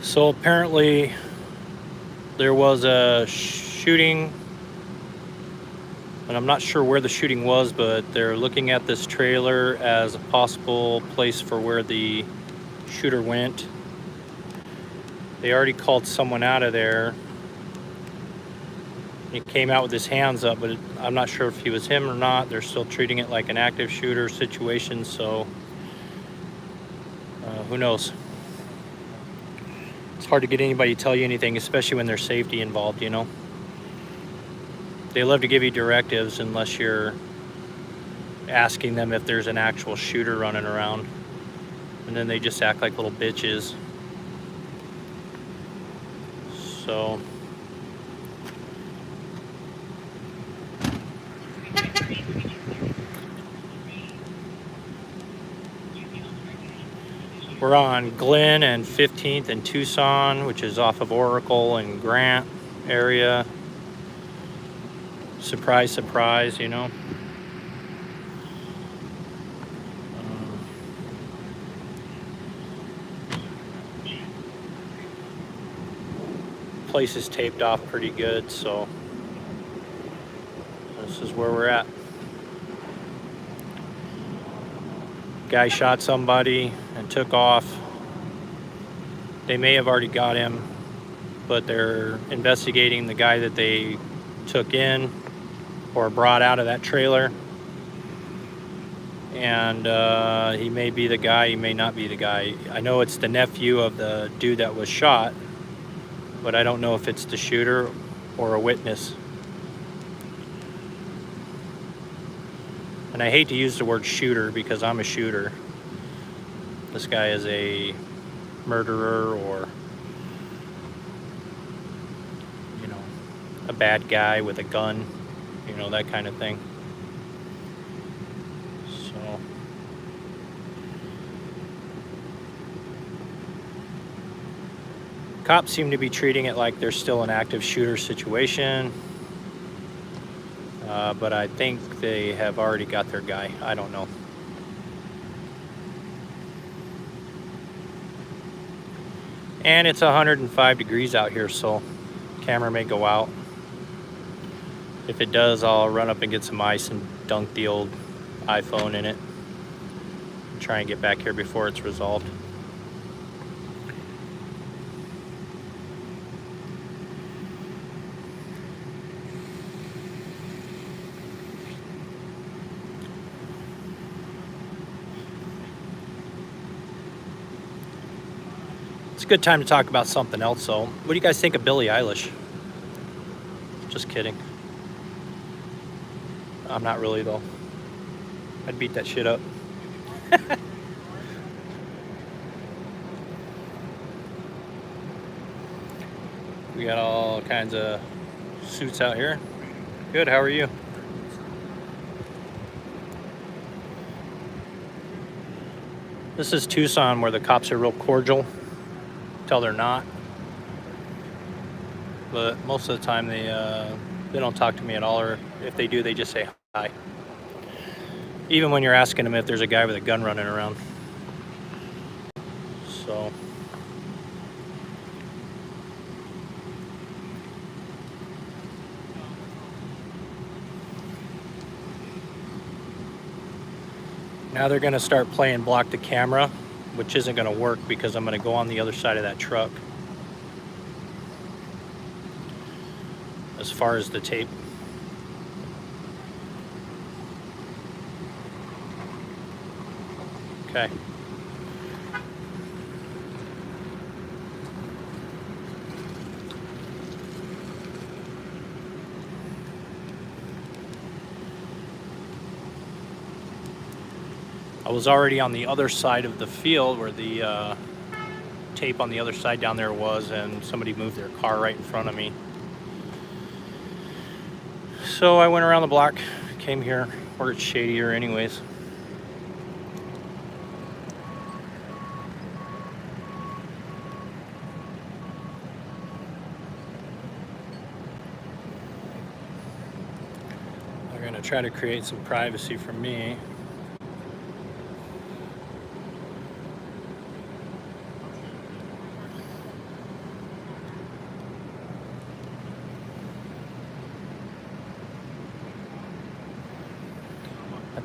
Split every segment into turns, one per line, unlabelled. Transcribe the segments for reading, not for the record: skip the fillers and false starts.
So apparently there was a shooting, and I'm not sure where the shooting was, but they're looking at this trailer as a possible place for where the shooter went. They already called someone out of there. He came out with his hands up, but I'm not sure if he was him or not. They're still treating it like an active shooter situation, so who knows? It's hard to get anybody to tell you anything, especially when there's safety involved, you know? They love to give you directives unless you're asking them if there's an actual shooter running around. And then they just act like little bitches. So we're on Glen and 15th and Tucson, which is off of Oracle and Grant area. Surprise, surprise, you know. Place is taped off pretty good, so this is where we're at. Guy shot somebody and took off. They may have already got him, but they're investigating the guy that they took in or brought out of that trailer. And he may be the guy, he may not be the guy. I know it's the nephew of the dude that was shot, but I don't know if it's the shooter or a witness. And I hate to use the word shooter because I'm a shooter. This guy is a murderer or, you know, a bad guy with a gun, you know, that kind of thing. So cops seem to be treating it like there's still an active shooter situation. But I think they have already got their guy. I don't know. And it's 105 degrees out here, so camera may go out. If it does, I'll run up and get some ice and dunk the old iPhone in it. Try and get back here before it's resolved. It's a good time to talk about something else, though. What do you guys think of Billie Eilish? Just kidding. I'm not really, though. I'd beat that shit up. We got all kinds of suits out here. Good, how are you? This is Tucson, where the cops are real cordial till they're not. But most of the time they don't talk to me at all, or if they do, they just say hi. Even when you're asking them if there's a guy with a gun running around. So now they're gonna start playing block the camera, which isn't gonna work because I'm gonna go on the other side of that truck. As far as the tape. Okay. I was already on the other side of the field where the tape on the other side down there was, and somebody moved their car right in front of me. So I went around the block, came here where it's shadier anyways. They're gonna try to create some privacy for me.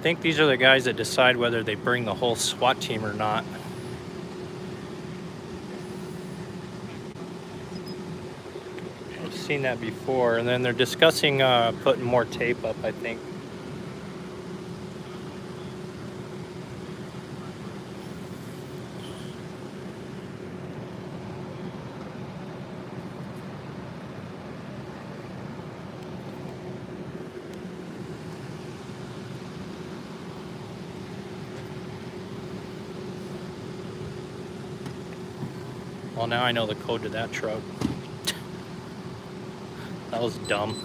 think these are the guys that decide whether they bring the whole SWAT team or not. I've seen that before. And then they're discussing putting more tape up, I think. Well, now I know the code to that truck. That was dumb.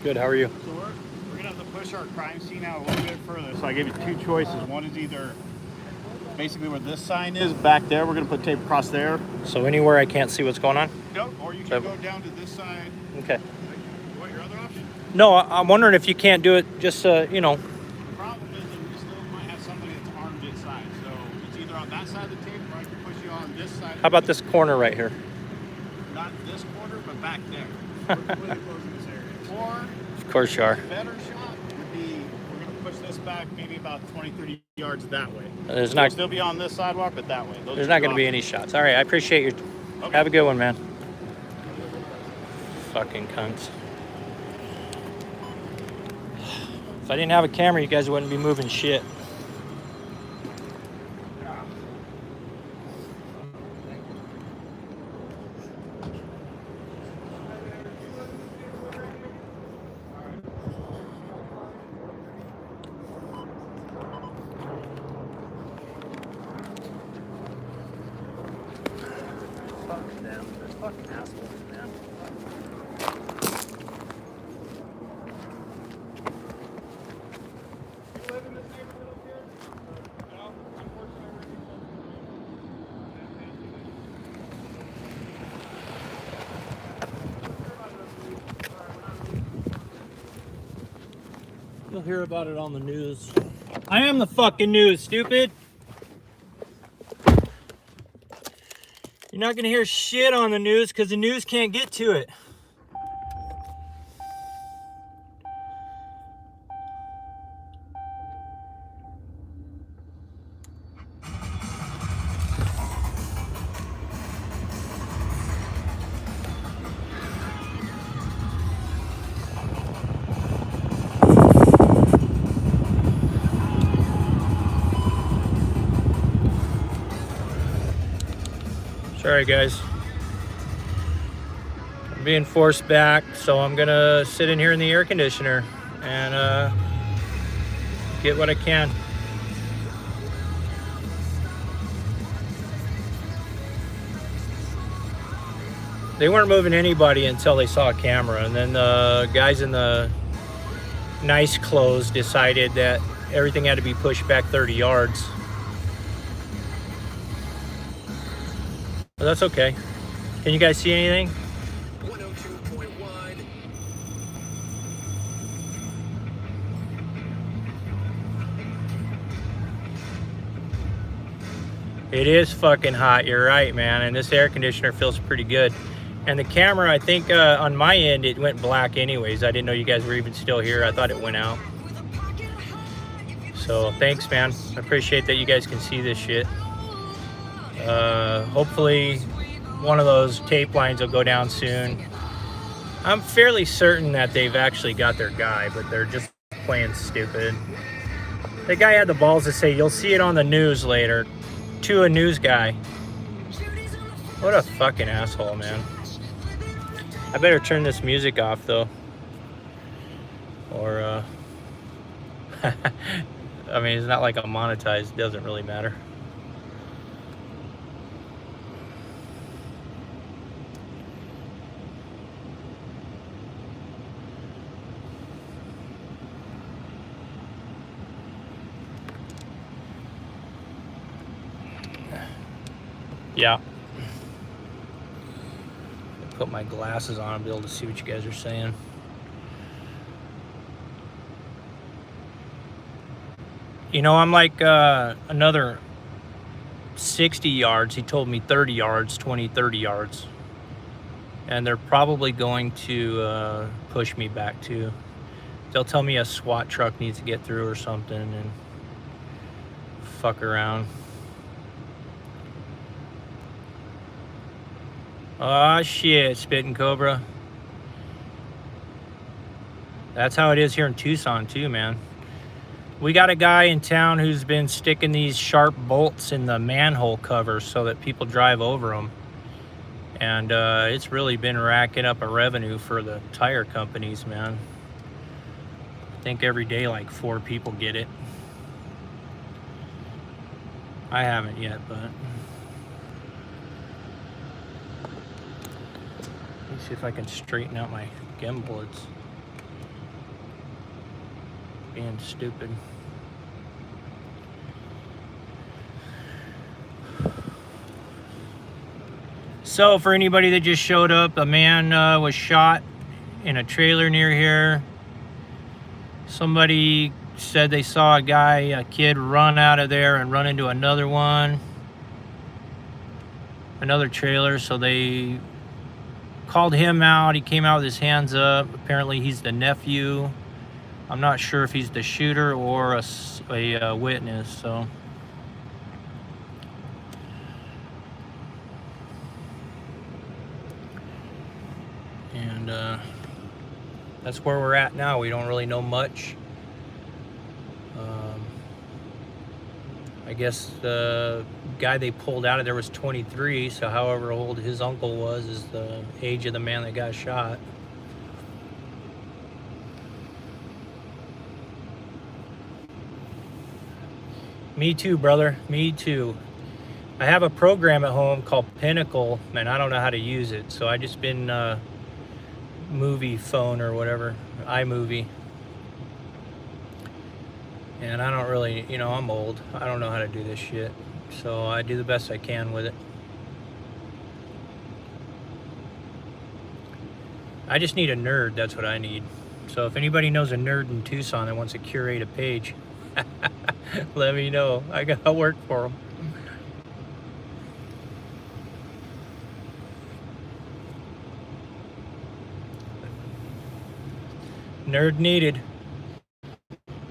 Good, how are you?
So we're gonna have to push our crime scene out a little bit further. So I gave you two choices. One is either basically where this sign is back there. We're gonna put tape across there.
So anywhere I can't see what's going on?
Nope. Or you can go down to this side.
Okay.
You want your other option?
No, I'm wondering if you can't do it just, you know.
The problem is that we still might have somebody that's armed inside. So it's either on that side of the tape or I can push you on this side.
How about this corner right here?
Not this corner, but back there. We're really closing this area. Or
Of course you are.
a better shot would be we're gonna push this back maybe about 20, 30 yards that way.
There's
We'll
not
still be on this sidewalk, but that way.
there's not going to be any shots. All right, I appreciate your.
Okay.
Have a good one, man. Fucking cunts. If I didn't have a camera, you guys wouldn't be moving shit. Fuck them. They're fucking assholes, man.
You live in this neighborhood up here? No, unfortunately.
You'll hear about it on the news. I am the fucking news, stupid. You're not gonna hear shit on the news because the news can't get to it. Sorry guys, I'm being forced back, so I'm gonna sit in here in the air conditioner and get what I can. They weren't moving anybody until they saw a camera, and then the guys in the nice clothes decided that everything had to be pushed back 30 yards. But that's okay. Can you guys see anything?
102.1.
It is fucking hot, you're right, man. And this air conditioner feels pretty good. And the camera, I think on my end, it went black anyways. I didn't know you guys were even still here. I thought it went out. So thanks, man. I appreciate that you guys can see this shit. Hopefully one of those tape lines will go down soon. I'm fairly certain that they've actually got their guy, but they're just playing stupid. The guy had the balls to say, "You'll see it on the news later," to a news guy. What a fucking asshole, man. I better turn this music off though. Or I mean, it's not like I'm monetized, it doesn't really matter. Yeah. Put my glasses on and be able to see what you guys are saying. You know, I'm like another 60 yards. He told me 30 yards, 20, 30 yards. And they're probably going to push me back too. they'll tell me a SWAT truck needs to get through or something and fuck around. Oh shit, Spitting Cobra. That's how it is here in Tucson too, man. We got a guy in town who's been sticking these sharp bolts in the manhole covers so that people drive over them. And it's really been racking up a revenue for the tire companies, man. I think every day like 4 people get it. I haven't yet, but let me see if I can straighten out my gimbal. It's being stupid. So for anybody that just showed up, a man was shot in a trailer near here. Somebody said they saw a kid run out of there and run into another trailer, so they called him out. He came out with his hands up. Apparently he's the nephew. I'm not sure if he's the shooter or a witness, so. And that's where we're at now. We don't really know much. I guess the guy they pulled out of there was 23, so however old his uncle was is the age of the man that got shot. Me too, brother. Me too. I have a program at home called Pinnacle, and I don't know how to use it, so I just been movie phone or whatever, iMovie. And I don't really, you know, I'm old. I don't know how to do this shit. So I do the best I can with it. I just need a nerd, that's what I need. So if anybody knows a nerd in Tucson that wants to curate a page, let me know. I gotta work for them. Nerd needed.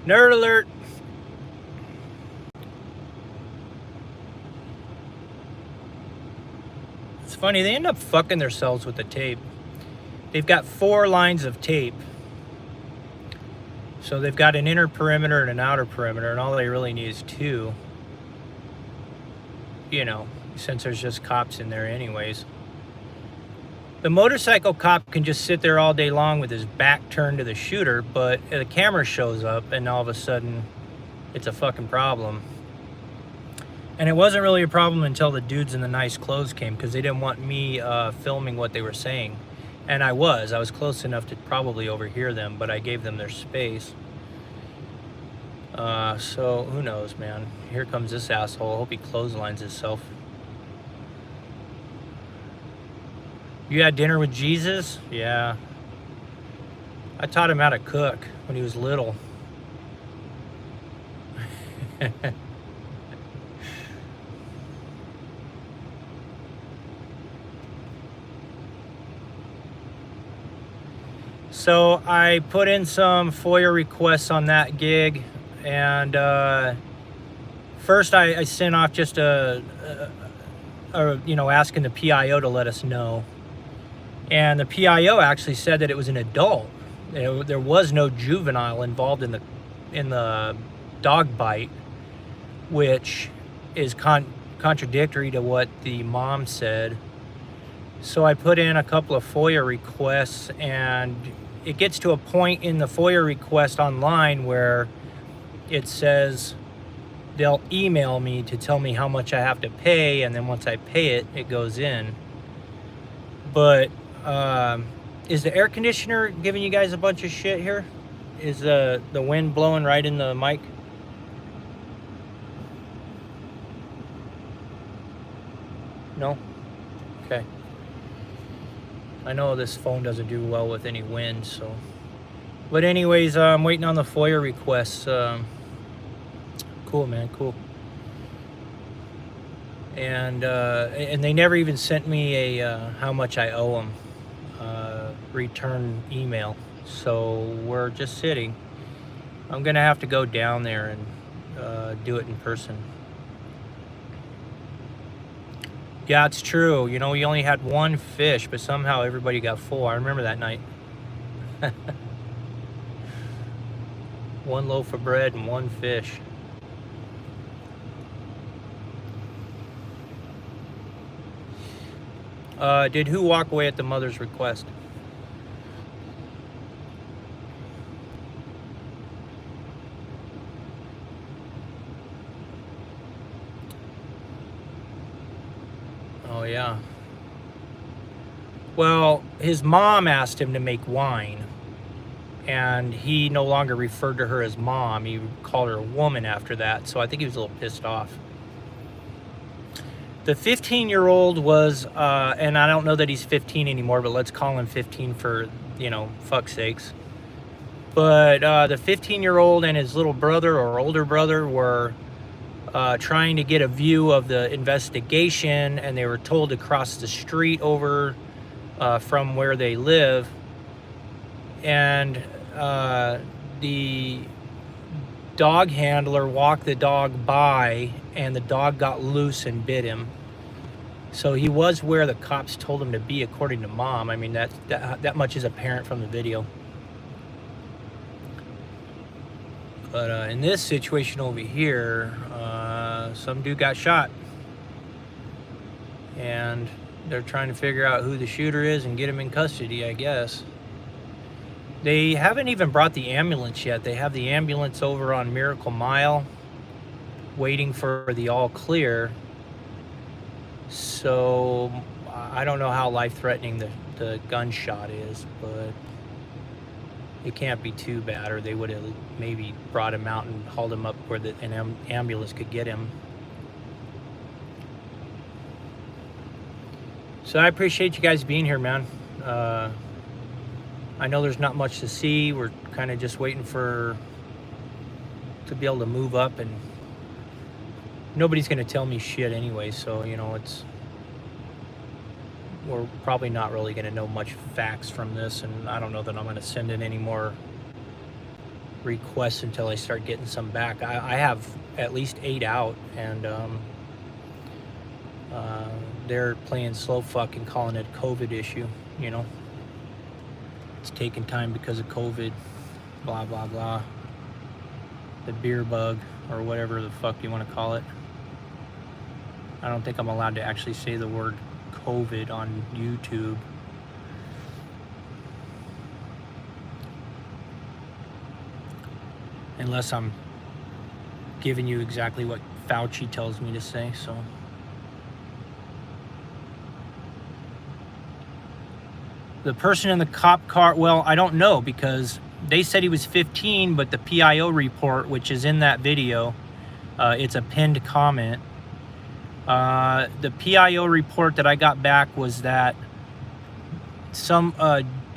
Nerd alert. It's funny, they end up fucking themselves with the tape. They've got 4 lines of tape. So they've got an inner perimeter and an outer perimeter, and all they really need is 2. You know, since there's just cops in there anyways. The motorcycle cop can just sit there all day long with his back turned to the shooter, but the camera shows up and all of a sudden it's a fucking problem. And it wasn't really a problem until the dudes in the nice clothes came, because they didn't want me filming what they were saying. And I was close enough to probably overhear them, but I gave them their space. So who knows, man. Here comes this asshole. I hope he clotheslines himself. You had dinner with Jesus? Yeah. I taught him how to cook when he was little. So I put in some FOIA requests on that gig, and first I sent off just a asking the PIO to let us know. And the PIO actually said that it was an adult. There was no juvenile involved in the dog bite, which is contradictory to what the mom said. So I put in a couple of FOIA requests, and it gets to a point in the FOIA request online where it says they'll email me to tell me how much I have to pay, and then once I pay it, it goes in. But is the air conditioner giving you guys a bunch of shit here? Is the wind blowing right in the mic? No? Okay. I know this phone doesn't do well with any wind, so. But anyways, I'm waiting on the FOIA requests. Cool, man, cool. And they never even sent me a how much I owe them return email. So we're just sitting. I'm gonna have to go down there and do it in person. Yeah, it's true. You know, we only had one fish, but somehow everybody got full. I remember that night. One loaf of bread and one fish. Did who walk away at the mother's request? Oh, yeah. Well, his mom asked him to make wine, and he no longer referred to her as mom. He called her a woman after that, so I think he was a little pissed off. The 15-year-old was, and I don't know that he's 15 anymore, but let's call him 15 for, you know, fuck's sakes. But the 15-year-old and his little brother or older brother were trying to get a view of the investigation, and they were told to cross the street over from where they live. And the dog handler walked the dog by, and the dog got loose and bit him. So he was where the cops told him to be, according to mom. I mean, that much is apparent from the video. But in this situation over here, some dude got shot, and they're trying to figure out who the shooter is and get him in custody, I guess. They haven't even brought the ambulance yet. They have the ambulance over on Miracle Mile waiting for the all clear. So I don't know how life-threatening the gunshot is, but it can't be too bad, or they would have maybe brought him out and hauled him up where an ambulance could get him. So I appreciate you guys being here, man. I know there's not much to see. We're kind of just waiting to be able to move up, and nobody's going to tell me shit anyway, so, you know, we're probably not really going to know much facts from this, and I don't know that I'm going to send in any more requests until I start getting some back. I have at least 8 out, and they're playing slow fuck and calling it a COVID issue, you know. It's taking time because of COVID, blah, blah, blah. The beer bug, or whatever the fuck you want to call it. I don't think I'm allowed to actually say the word COVID on YouTube. Unless I'm giving you exactly what Fauci tells me to say, so. The person in the cop car, well, I don't know, because they said he was 15, but the PIO report, which is in that video, it's a pinned comment. The PIO report that I got back was that some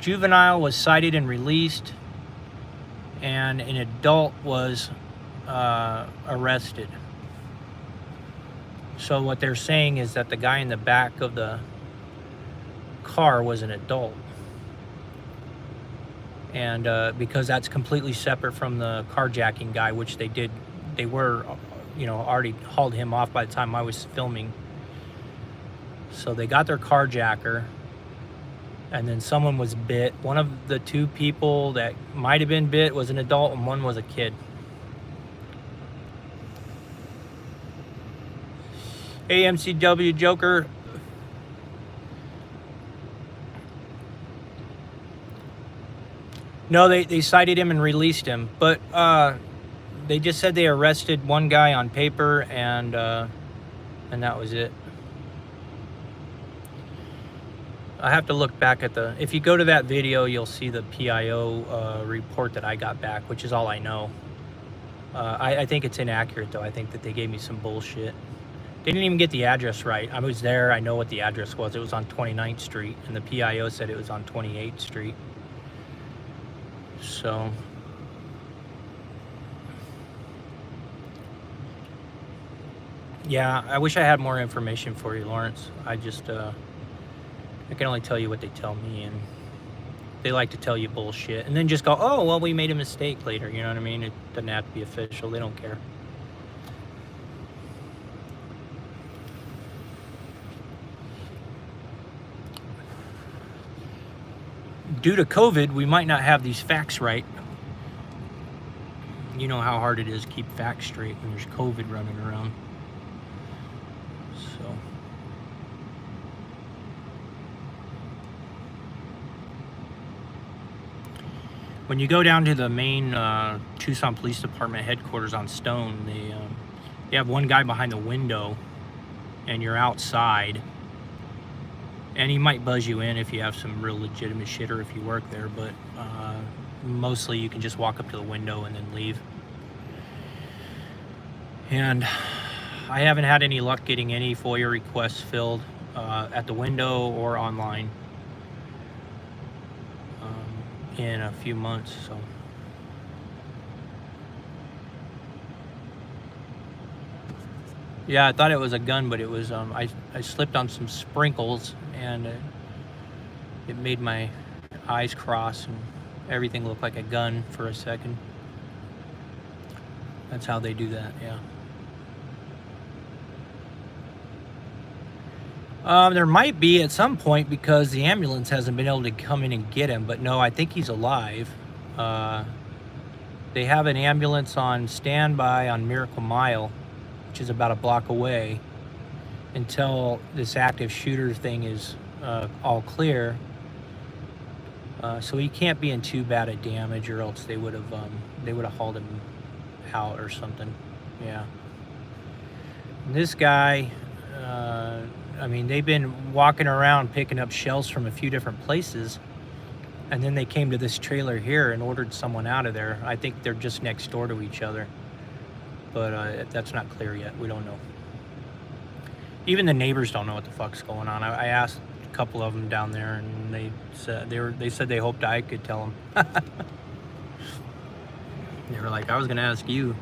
juvenile was cited and released, and an adult was arrested. So what they're saying is that the guy in the back of the car was an adult, and because that's completely separate from the carjacking guy, which they were, you know, already hauled him off by the time I was filming. So they got their carjacker, and then someone was bit. One of the 2 people that might have been bit was an adult, and one was a kid. Hey, MCW Joker. No, they cited him and released him, but they just said they arrested one guy on paper, and that was it. I have to look back at if you go to that video, you'll see the PIO report that I got back, which is all I know. I think it's inaccurate, though. I think that they gave me some bullshit. They didn't even get the address right. I was there. I know what the address was. It was on 29th Street, and the PIO said it was on 28th Street. So, yeah, I wish I had more information for you, Lawrence. I can only tell you what they tell me, and They like to tell you bullshit and then just go, oh, well, we made a mistake later. You know what I mean? It doesn't have to be official. They don't care. Due to COVID, we might not have these facts right. You know how hard it is to keep facts straight when there's COVID running around. So. When you go down to the main Tucson Police Department headquarters on Stone, you have one guy behind the window, and you're outside. And he might buzz you in if you have some real legitimate shit or if you work there, but mostly you can just walk up to the window and then leave. And I haven't had any luck getting any FOIA requests filled at the window or online in a few months, so. Yeah, I thought it was a gun, but it was, I slipped on some sprinkles and it made my eyes cross and everything looked like a gun for a second. That's how they do that, yeah. There might be at some point because the ambulance hasn't been able to come in and get him, but no, I think he's alive. They have an ambulance on standby on Miracle Mile, which is about a block away, until this active shooter thing is all clear. So he can't be in too bad a damage, or else they would have hauled him out or something. Yeah. And this guy, I mean, they've been walking around picking up shells from a few different places, and then they came to this trailer here and ordered someone out of there. I think they're just next door to each other, but that's not clear yet. We don't know. Even the neighbors don't know what the fuck's going on. I asked a couple of them down there, and they said they hoped I could tell them. They were like, I was gonna ask you.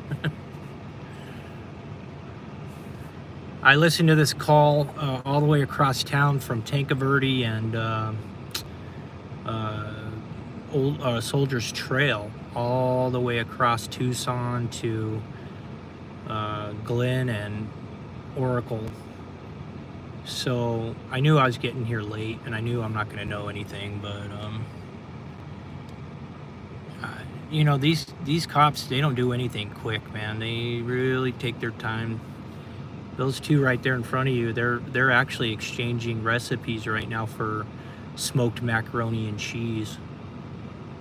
I listened to this call all the way across town from Tankaverde and Old Soldiers Trail, all the way across Tucson to Glen and Oracle. So I knew I was getting here late, and I knew I'm not going to know anything, but you know, these cops, they don't do anything quick, man. They really take their time. Those two right there in front of you, they're actually exchanging recipes right now for smoked macaroni and cheese.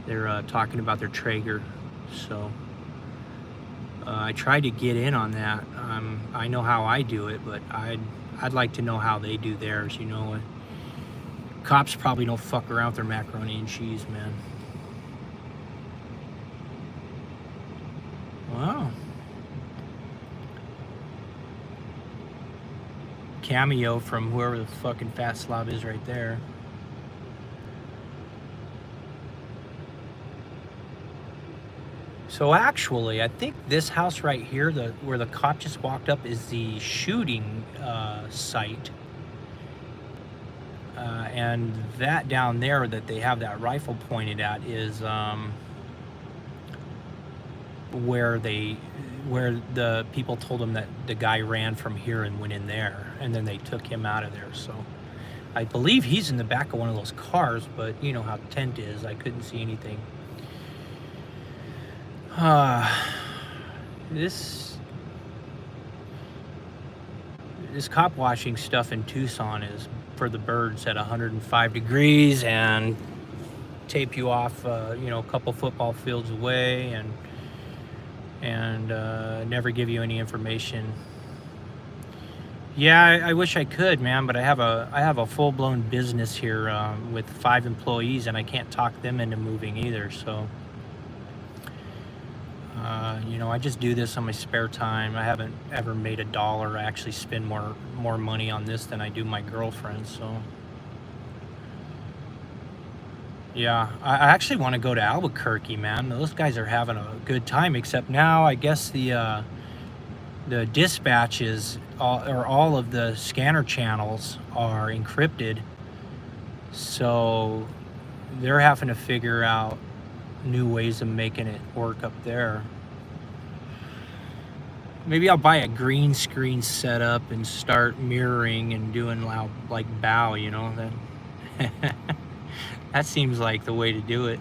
They're talking about their Traeger. So I tried to get in on that. I know how I do it, but I'd like to know how they do theirs. You know, cops probably don't fuck around with their macaroni and cheese, man. Wow. Cameo from whoever the fucking fat slob is right there. So actually, I think this house right here, where the cop just walked up, is the shooting site. And that down there that they have that rifle pointed at is where the people told him that the guy ran from here and went in there, and then they took him out of there. So I believe he's in the back of one of those cars, but you know how the tent is. I couldn't see anything. This cop washing stuff in Tucson is for the birds at 105 degrees and tape you off, you know, a couple football fields away, and never give you any information. Yeah, I wish I could, man, but I have a full-blown business here with 5 employees, and I can't talk them into moving either. So, you know, I just do this on my spare time. I haven't ever made $1. I actually spend more money on this than I do my girlfriend. So, yeah, I actually want to go to Albuquerque, man. Those guys are having a good time, except now I guess the dispatches or all of the scanner channels are encrypted. So they're having to figure out new ways of making it work up there. Maybe I'll buy a green screen setup and start mirroring and doing loud, like bow, you know, then that seems like the way to do it.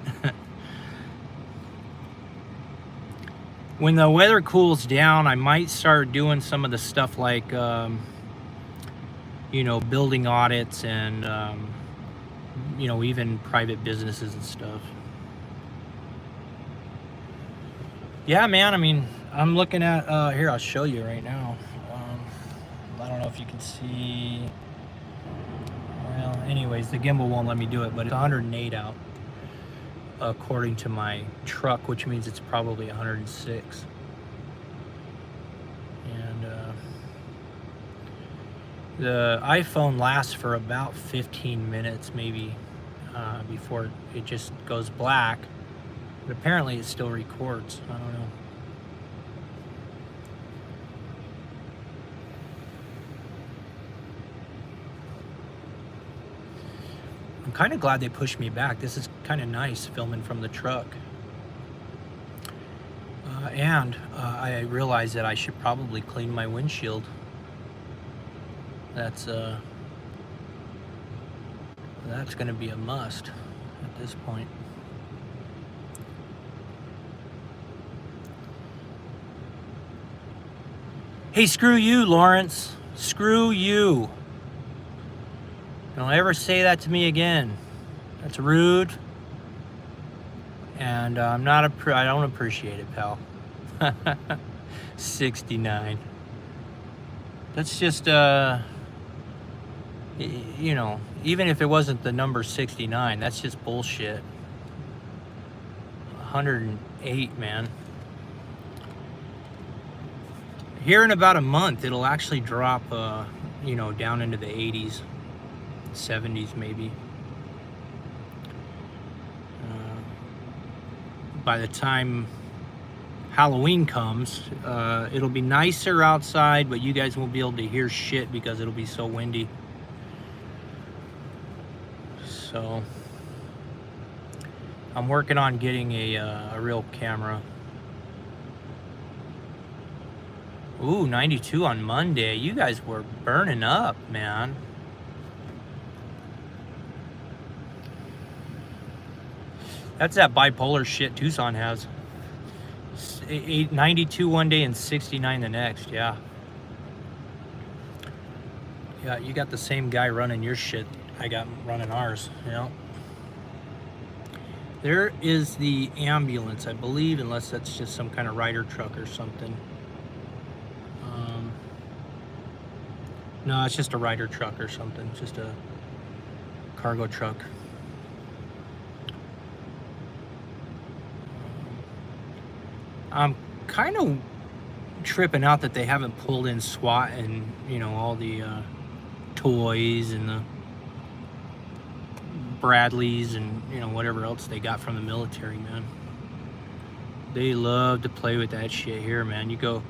When the weather cools down, I might start doing some of the stuff like, you know, building audits and, you know, even private businesses and stuff. Yeah, man, I mean, I'm looking at, here, I'll show you right now. I don't know if you can see, well, anyways, the gimbal won't let me do it, but it's 108 out, according to my truck, which means it's probably 106. And the iPhone lasts for about 15 minutes, maybe, before it just goes black. But apparently it still records. I don't know. I'm kind of glad they pushed me back. This is kind of nice filming from the truck. And I realized that I should probably clean my windshield. That's going to be a must at this point. Hey, screw you, Lawrence. Screw you. Don't ever say that to me again. That's rude. And I don't appreciate it, pal. 69. That's just, you know, even if it wasn't the number 69, that's just bullshit. 108, man. Here in about a month, it'll actually drop, you know, down into the 80s, 70s maybe. By the time Halloween comes, it'll be nicer outside, but you guys won't be able to hear shit because it'll be so windy. So I'm working on getting a real camera. Ooh, 92 on Monday. You guys were burning up, man. That's that bipolar shit Tucson has. 92 one day and 69 the next, yeah. Yeah, you got the same guy running your shit I got running ours, you know. There is the ambulance, I believe, unless that's just some kind of rider truck or something. No, it's just a rider truck or something. It's just a cargo truck. I'm kind of tripping out that they haven't pulled in SWAT and, you know, all the toys and the Bradleys and, you know, whatever else they got from the military, man. They love to play with that shit here, man. You go,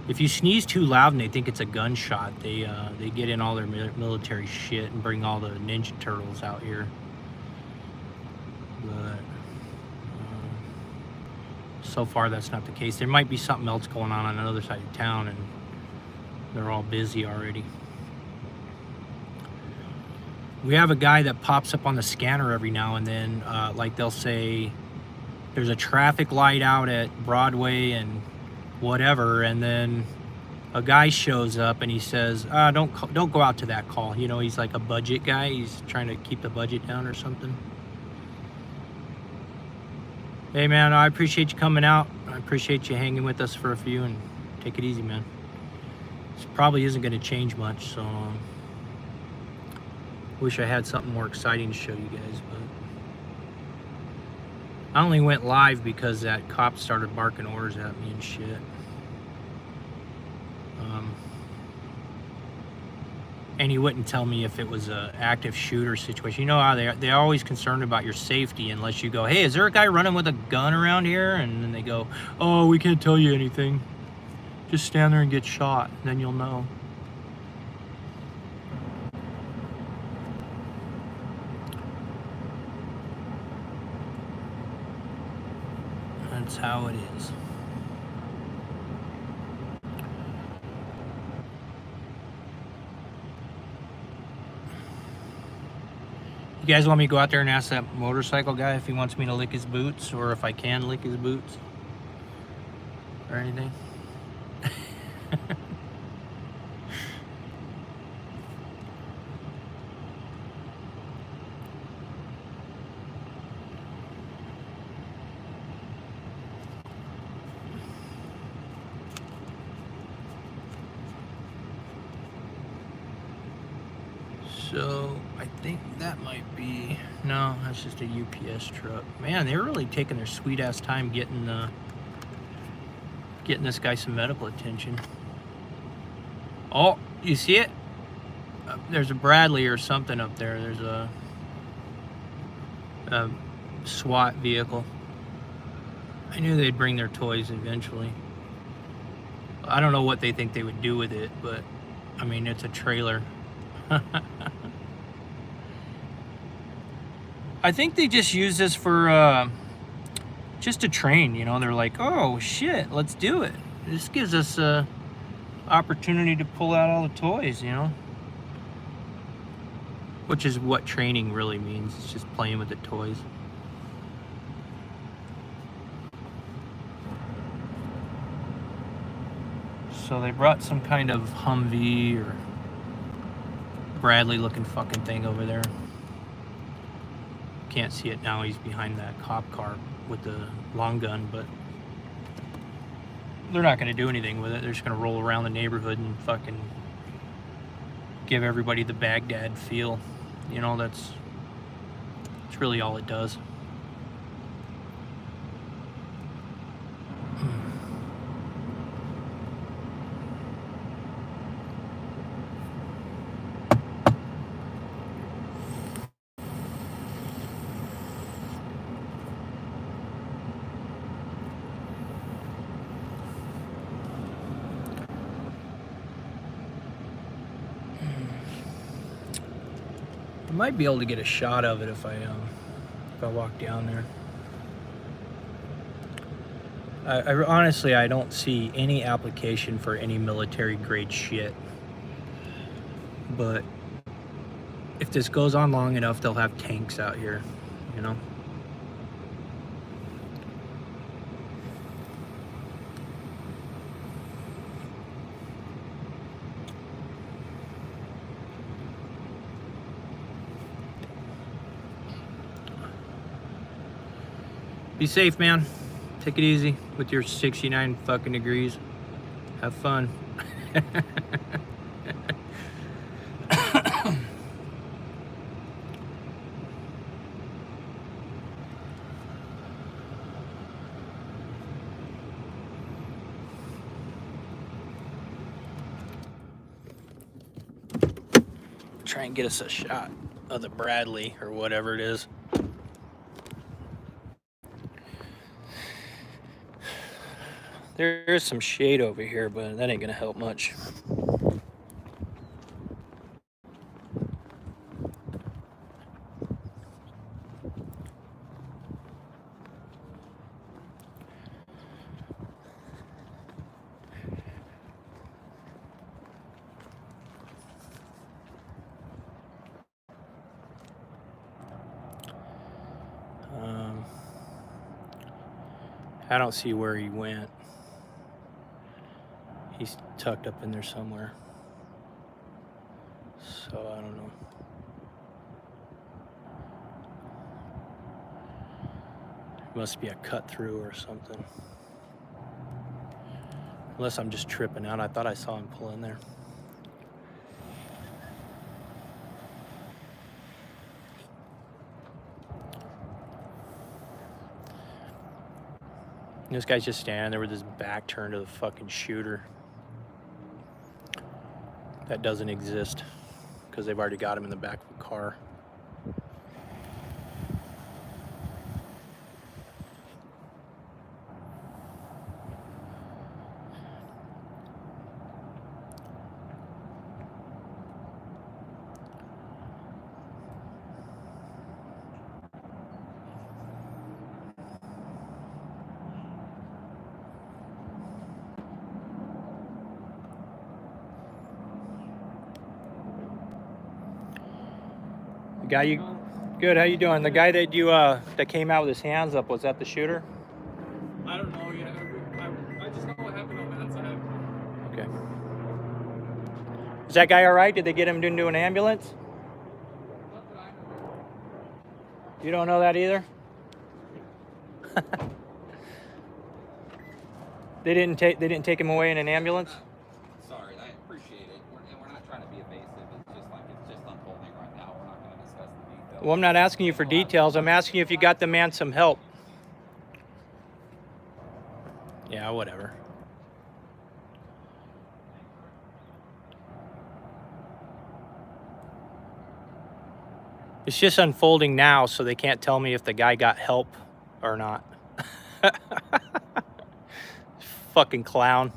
if you sneeze too loud and they think it's a gunshot, they get in all their military shit and bring all the Ninja Turtles out here. But so far that's not the case. There might be something else going on the other side of town and they're all busy already. We have a guy that pops up on the scanner every now and then, like they'll say there's a traffic light out at Broadway and whatever, and then a guy shows up and he says, don't go out to that call. You know, he's like a budget guy. He's trying to keep the budget down or something. Hey, man, I appreciate you coming out. I appreciate you hanging with us for a few, and take it easy, man. This probably isn't going to change much, so wish I had something more exciting to show you guys, but I only went live because that cop started barking orders at me and shit. And he wouldn't tell me if it was an active shooter situation. You know how they're always concerned about your safety unless you go, hey, is there a guy running with a gun around here? And then they go, oh, we can't tell you anything. Just stand there and get shot, and then you'll know. how it is. You guys want me to go out there and ask that motorcycle guy if he wants me to lick his boots, or if I can lick his boots or anything? So I think that might be, no, that's just a UPS truck. Man, they're really taking their sweet ass time getting this guy some medical attention. Oh, you see it? There's a Bradley or something up there. There's a SWAT vehicle. I knew they'd bring their toys eventually. I don't know what they think they would do with it, but I mean, it's a trailer. I think they just use this for just to train, you know. They're like, oh shit, let's do it. This gives us a opportunity to pull out all the toys, you know, which is what training really means. It's just playing with the toys. So they brought some kind of Humvee or Bradley looking fucking thing over there. Can't see it now, he's behind that cop car with the long gun, but they're not going to do anything with it. They're just going to roll around the neighborhood and fucking give everybody the Baghdad feel. You know, that's really all it does. I might be able to get a shot of it if I walk down there. I honestly, I don't see any application for any military grade shit. But if this goes on long enough, they'll have tanks out here, you know? Be safe, man. Take it easy with your 69 fucking degrees. Have fun. Try and get us a shot of the Bradley or whatever it is. There is some shade over here, but that ain't gonna help much. I don't see where he went. He's tucked up in there somewhere. So I don't know. Must be a cut through or something. Unless I'm just tripping out. I thought I saw him pull in there. This guy's just standing there with his back turned to the fucking shooter. That doesn't exist because they've already got him in the back of the car. Guy, you good? How you doing? The guy that you that came out with his hands up, was that the shooter?
I don't know yet. I just know what happened on that side.
Okay. Is that guy all right? Did they get him into an ambulance?
Not that I know.
You don't know that either? They didn't take him away in an ambulance?
Sorry, I appreciate it. We're not trying to be evasive. It's just unfolding right now. We're not going to discuss the details.
Well, I'm not asking you for details. I'm asking you if you got the man some help. Yeah, whatever. It's just unfolding now, so they can't tell me if the guy got help or not. Fucking clown.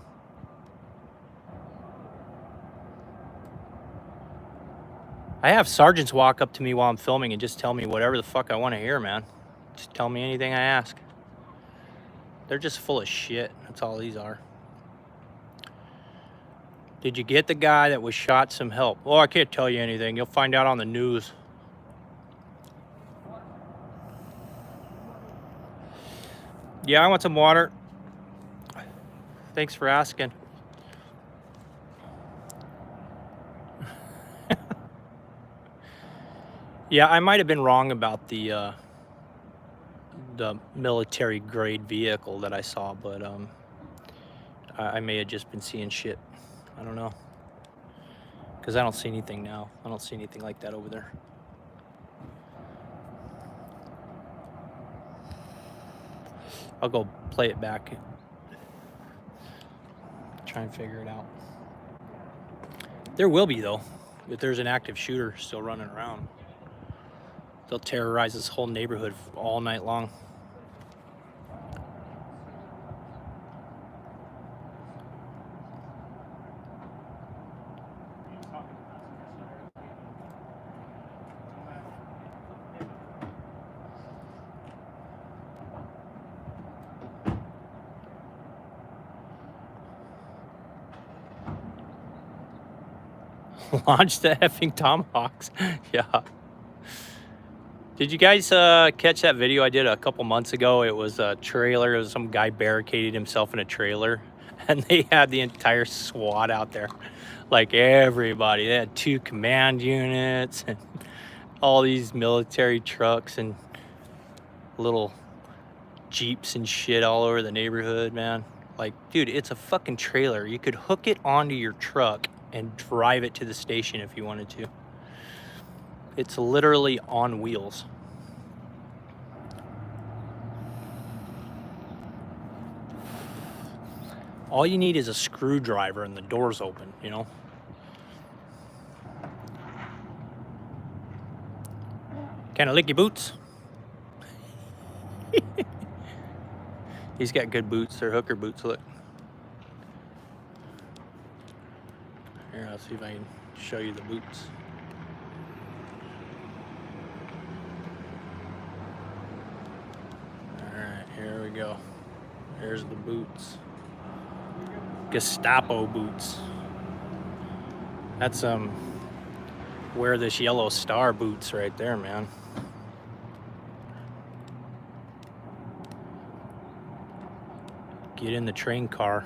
I have sergeants walk up to me while I'm filming and just tell me whatever the fuck I want to hear, man. Just tell me anything I ask. They're just full of shit. That's all these are. Did you get the guy that was shot some help? Oh, I can't tell you anything. You'll find out on the news. Yeah, I want some water. Thanks for asking. Yeah, I might have been wrong about the military grade vehicle that I saw, but I may have just been seeing shit. I don't know. Because I don't see anything now. I don't see anything like that over there. I'll go play it back. Try and figure it out. There will be, though, if there's an active shooter still running around. They'll terrorize this whole neighborhood all night long. Launch the effing tomahawks. Yeah. Did you guys catch that video I did a couple months ago? It was a trailer. It was some guy barricaded himself in a trailer, and they had the entire SWAT out there. Like everybody. They had 2 command units and all these military trucks and little Jeeps and shit all over the neighborhood, man. Like, dude, it's a fucking trailer. You could hook it onto your truck and drive it to the station if you wanted to. It's literally on wheels. All you need is a screwdriver and the door's open, you know? Can I lick your boots? He's got good boots. They're hooker boots, look. Here, I'll see if I can show you the boots. Alright, here we go. Here's the boots. Gestapo boots. That's wear this yellow star boots right there, man. Get in the train car.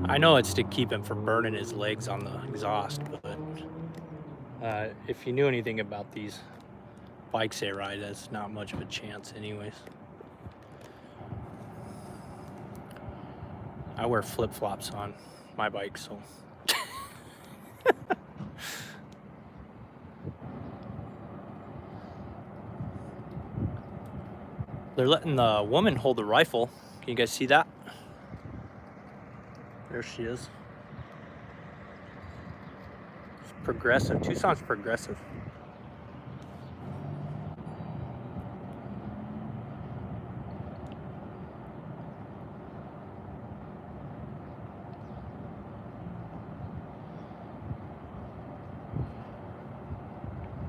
I know it's to keep him from burning his legs on the exhaust, but if you knew anything about these bikes they ride, that's not much of a chance anyways. I wear flip-flops on my bike, so. They're letting the woman hold the rifle. Can you guys see that? There she is. It's progressive. Tucson's progressive.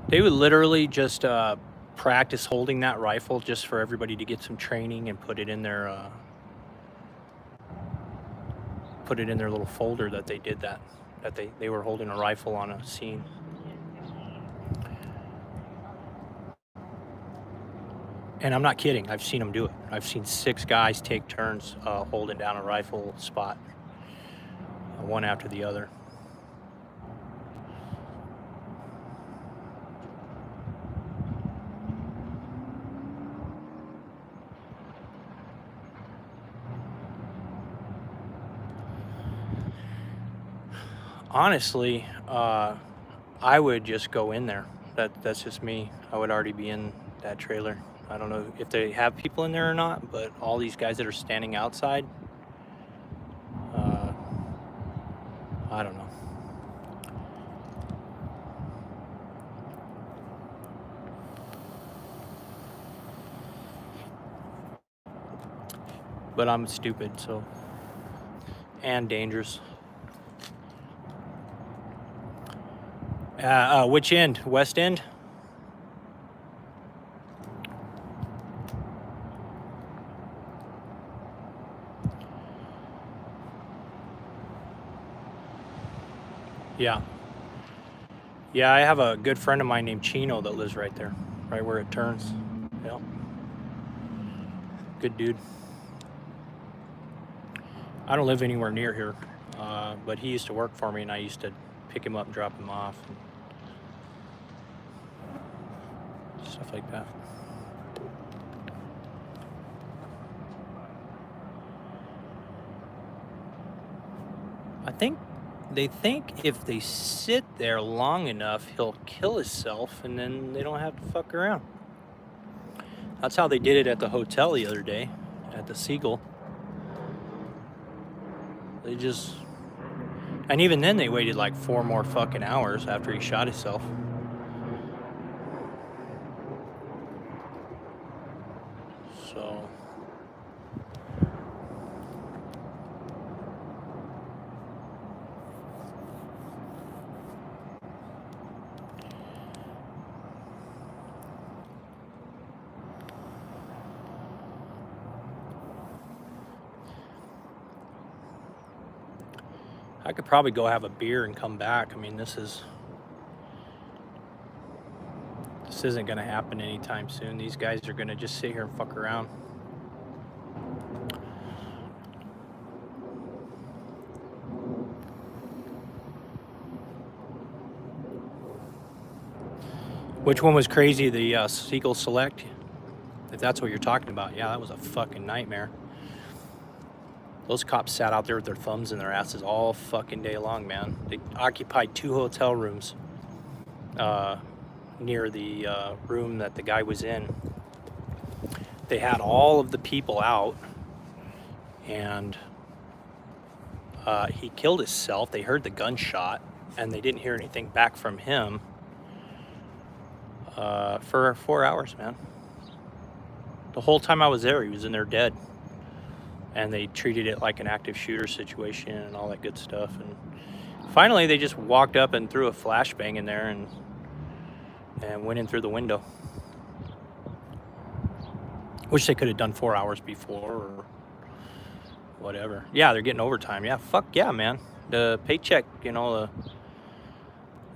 They would literally just practice holding that rifle just for everybody to get some training and put it in their little folder that they did that they were holding a rifle on a scene. And I'm not kidding. I've seen them do it. I've seen 6 guys take turns holding down a rifle spot, one after the other. Honestly, I would just go in there. That's just me. I would already be in that trailer. I don't know if they have people in there or not, but all these guys that are standing outside, I don't know. But I'm stupid, so, and dangerous. Which end? West end? Yeah. Yeah, I have a good friend of mine named Chino that lives right there, right where it turns. Yeah. Good dude. I don't live anywhere near here, but he used to work for me, and I used to pick him up and drop him off and stuff like that. They think if they sit there long enough, he'll kill himself, and then they don't have to fuck around. That's how they did it at the hotel the other day, at the Seagull. They just, and even then they waited like 4 more fucking hours after he shot himself. So, I could probably go have a beer and come back. I mean, this isn't gonna happen anytime soon. These guys are gonna just sit here and fuck around. Which one was crazy? The Seagull Select? If that's what you're talking about, yeah, that was a fucking nightmare. Those cops sat out there with their thumbs in their asses all fucking day long, man. They occupied 2 hotel rooms near the room that the guy was in. They had all of the people out, and he killed himself. They heard the gunshot, and they didn't hear anything back from him for 4 hours, man. The whole time I was there, he was in there dead. And they treated it like an active shooter situation and all that good stuff. And finally, they just walked up and threw a flashbang in there and went in through the window. Wish they could have done 4 hours before or whatever. Yeah, they're getting overtime. Yeah, fuck yeah, man. The paycheck, you know,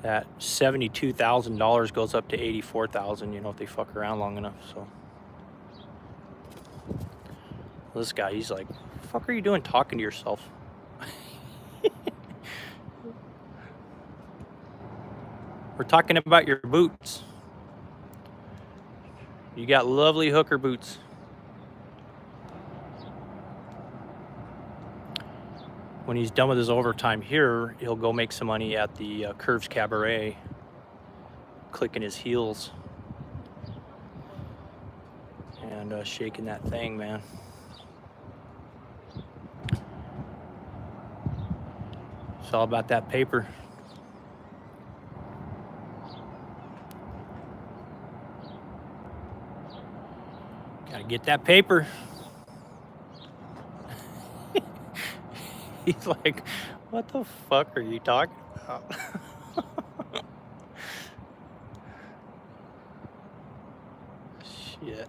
that $72,000 goes up to $84,000, you know, if they fuck around long enough. So this guy, he's like, "The fuck are you doing talking to yourself?" We're talking about your boots. You got lovely hooker boots. When he's done with his overtime here, he'll go make some money at the Curves Cabaret, clicking his heels and shaking that thing, man. It's all about that paper. Gotta get that paper. He's like, what the fuck are you talking about? Shit.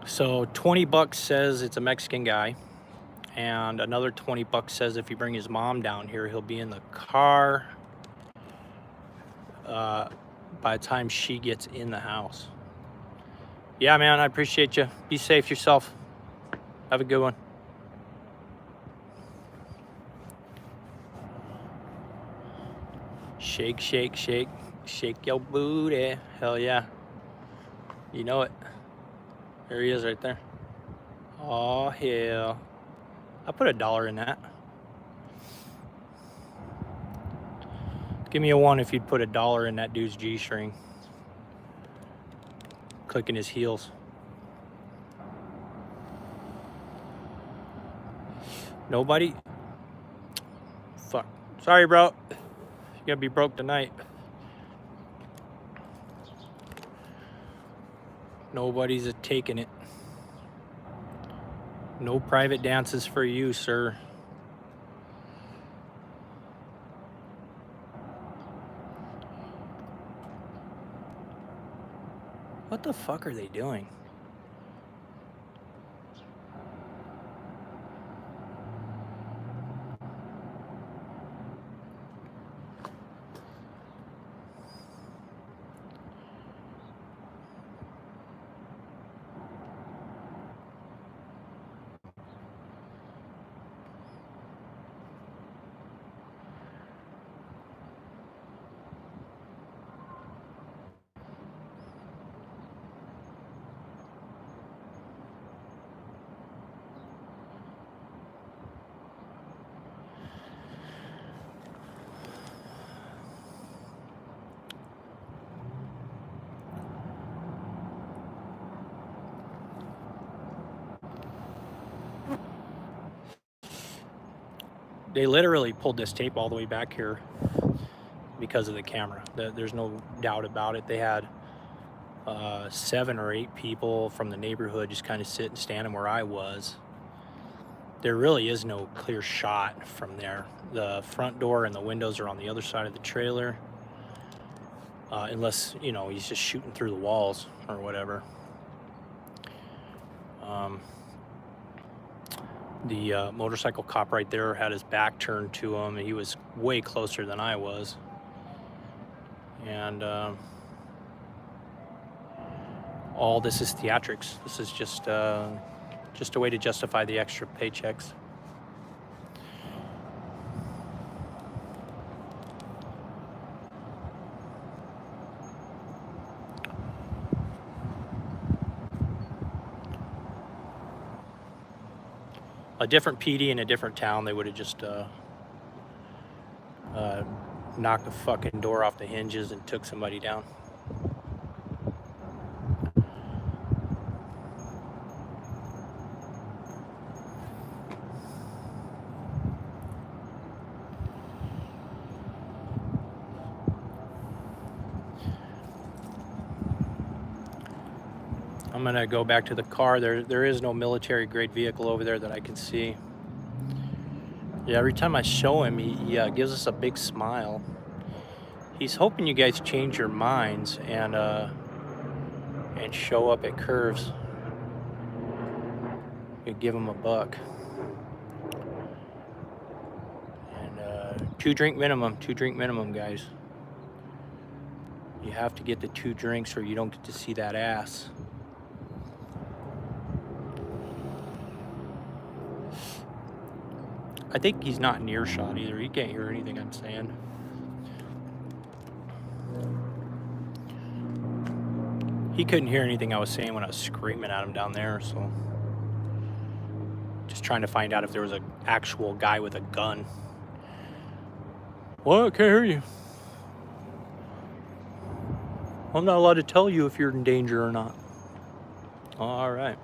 So 20 bucks says it's a Mexican guy, and another 20 bucks says if you bring his mom down here, he'll be in the car by the time she gets in the house. Yeah, man, I appreciate you. Be safe yourself. Have a good one. Shake, shake, shake. Shake your booty. Hell yeah. You know it. There he is right there. Oh, hell. I put $1 in that. Give me a 1 if you'd put $1 in that dude's G-string. Clicking his heels. Nobody? Fuck. Sorry, bro. You're gonna be broke tonight. Nobody's taking it. No private dances for you, sir. What the fuck are they doing? They literally pulled this tape all the way back here because of the camera. There's no doubt about it. They had 7 or 8 people from the neighborhood just kind of sitting, standing where I was. There really is no clear shot from there. The front door and the windows are on the other side of the trailer. Unless, you know, he's just shooting through the walls or whatever. The motorcycle cop right there had his back turned to him. He was way closer than I was. And all this is theatrics. This is just a way to justify the extra paychecks. A different PD in a different town, they would have just knocked the fucking door off the hinges and took somebody down. I'm gonna go back to the car. There is no military grade vehicle over there that I can see. Yeah, every time I show him, he gives us a big smile. He's hoping you guys change your minds and show up at Curves. We give him $1. And 2 drink minimum, guys. You have to get the 2 drinks or you don't get to see that ass. I think he's not in earshot either. He can't hear anything I'm saying. He couldn't hear anything I was saying when I was screaming at him down there, so. Just trying to find out if there was an actual guy with a gun. What? Can't hear you. I'm not allowed to tell you if you're in danger or not. All right.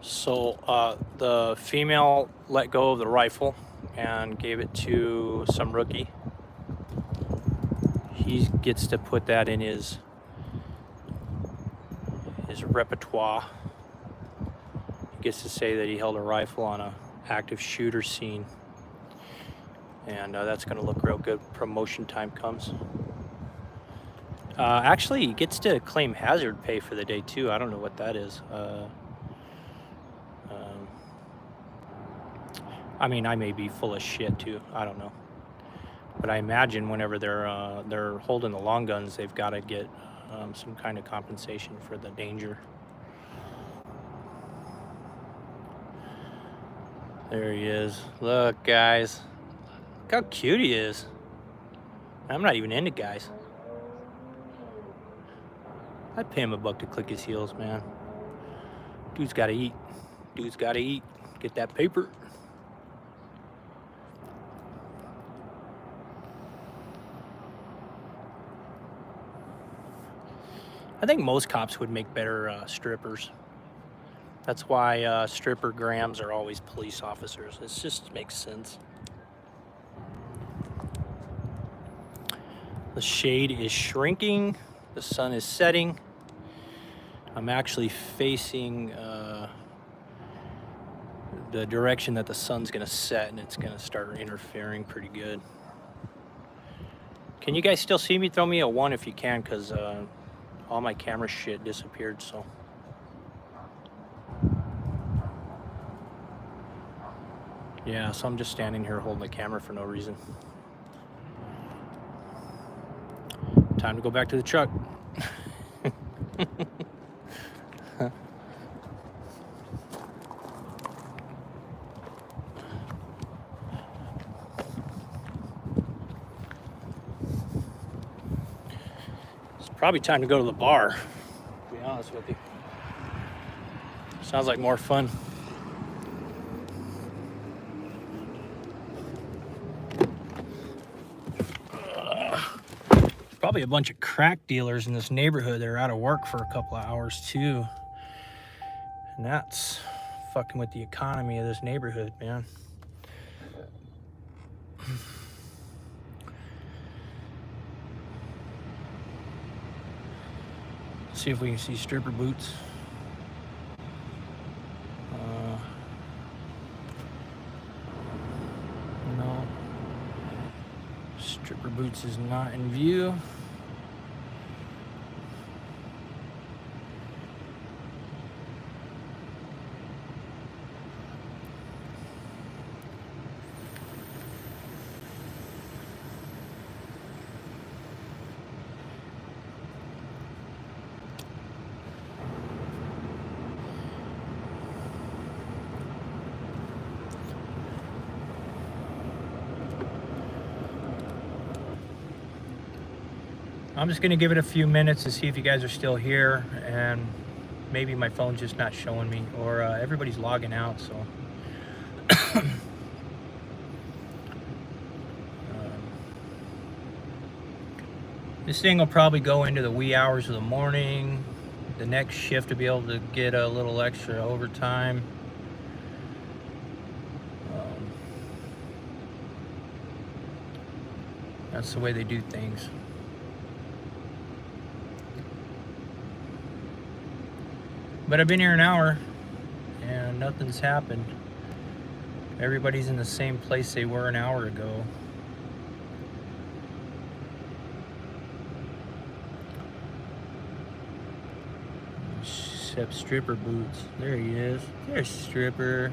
So the female let go of the rifle and gave it to some rookie. He gets to put that in his repertoire. He gets to say that he held a rifle on a active shooter scene, and that's going to look real good. Promotion time comes. Actually, he gets to claim hazard pay for the day too. I don't know what that is. I mean, I may be full of shit too. I don't know, but I imagine whenever they're holding the long guns, they've got to get some kind of compensation for the danger. There he is. Look, guys. Look how cute he is. I'm not even into guys. I'd pay him $1 to click his heels, man. Dude's gotta eat. Dude's gotta eat. Get that paper. I think most cops would make better strippers. That's why stripper grams are always police officers. It just makes sense. The shade is shrinking. The sun is setting. I'm actually facing the direction that the sun's gonna set, and it's gonna start interfering pretty good. Can you guys still see me? Throw me a 1 if you can, because all my camera shit disappeared, so. Yeah, so I'm just standing here holding the camera for no reason. Time to go back to the truck. It's probably time to go to the bar, to be honest with you. Sounds like more fun. Probably a bunch of crack dealers in this neighborhood that are out of work for a couple of hours too. And that's fucking with the economy of this neighborhood, man. See if we can see stripper boots. No. Stripper boots is not in view. I'm just gonna give it a few minutes to see if you guys are still here, and maybe my phone's just not showing me, or everybody's logging out, so. This thing will probably go into the wee hours of the morning, the next shift to be able to get a little extra overtime. That's the way they do things. But I've been here an hour and nothing's happened. Everybody's in the same place they were an hour ago. Except stripper boots. There he is. There's Stripper.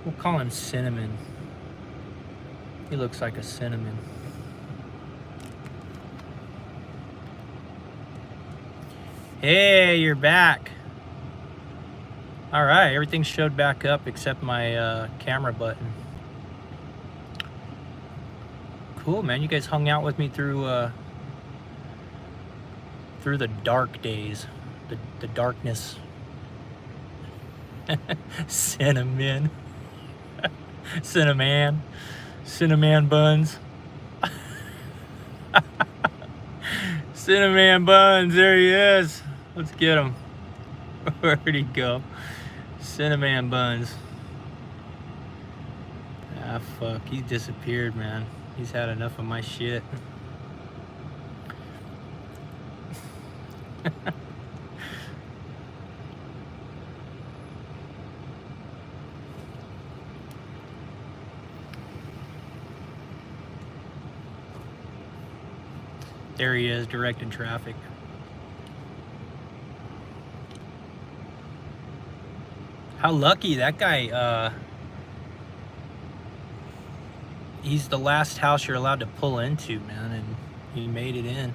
We'll call him Cinnamon. He looks like a cinnamon. Hey, you're back. All right, everything showed back up except my camera button. Cool, man. You guys hung out with me through the dark days, the darkness. Cinnamon, cinnamon buns. Cinnamon buns. There he is. Let's get him. Where'd he go? Cinnamon buns. Ah, fuck. He disappeared, man. He's had enough of my shit. There he is, directing traffic. How lucky that guy, he's the last house you're allowed to pull into, man, and he made it in.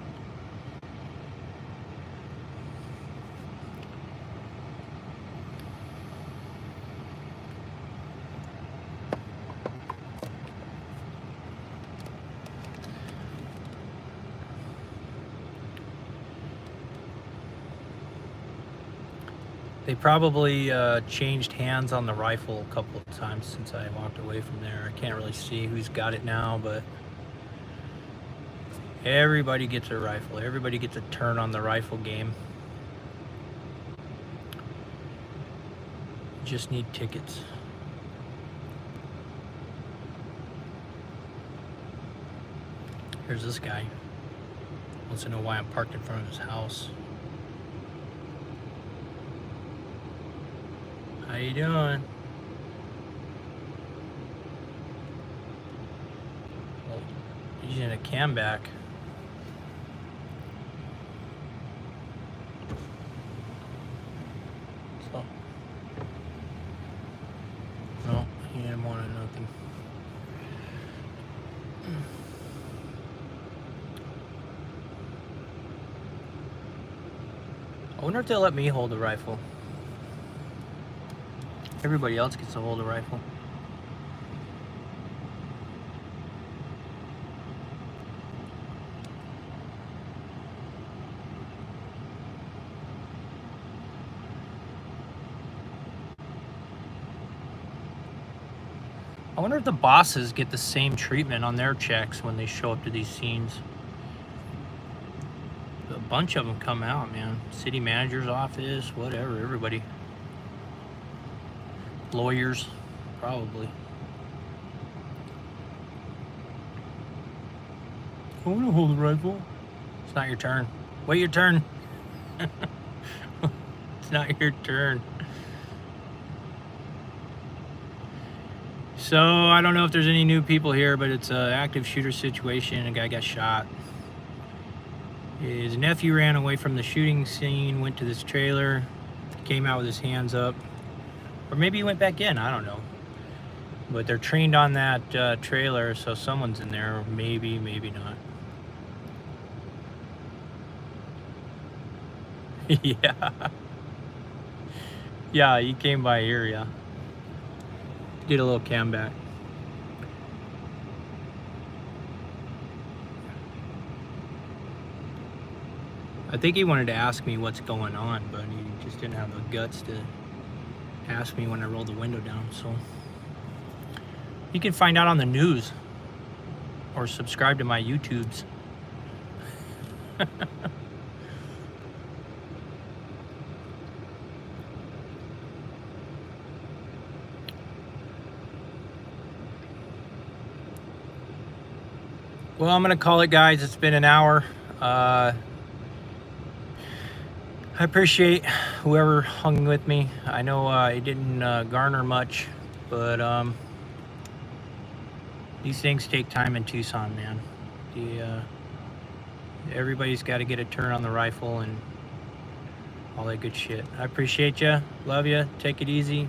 They probably changed hands on the rifle a couple of times since I walked away from there. I can't really see who's got it now, but everybody gets a rifle. Everybody gets a turn on the rifle game. Just need tickets. Here's this guy. Wants to know why I'm parked in front of his house. How you doing? Well, he's in a camback. So, no, he didn't want nothing. I wonder if they'll let me hold the rifle. Everybody else gets to hold a rifle. I wonder if the bosses get the same treatment on their checks when they show up to these scenes. A bunch of them come out, man. City manager's office, whatever, everybody. Lawyers, probably. I want to hold the rifle. It's not your turn. Wait your turn. It's not your turn. So, I don't know if there's any new people here, but it's an active shooter situation. A guy got shot. His nephew ran away from the shooting scene, went to this trailer, came out with his hands up. Or maybe he went back in, I don't know. But they're trained on that trailer, so someone's in there. Maybe, maybe not. Yeah. Yeah, he came by here, yeah. Did a little cam back. I think he wanted to ask me what's going on, but he just didn't have the guts to ask me when I rolled the window down. So you can find out on the news or subscribe to my YouTubes. Well, I'm gonna call it, guys. It's been an hour. I appreciate whoever hung with me. I know it didn't garner much, but these things take time in Tucson, man. Everybody's got to get a turn on the rifle and all that good shit. I appreciate you. Love you. Take it easy.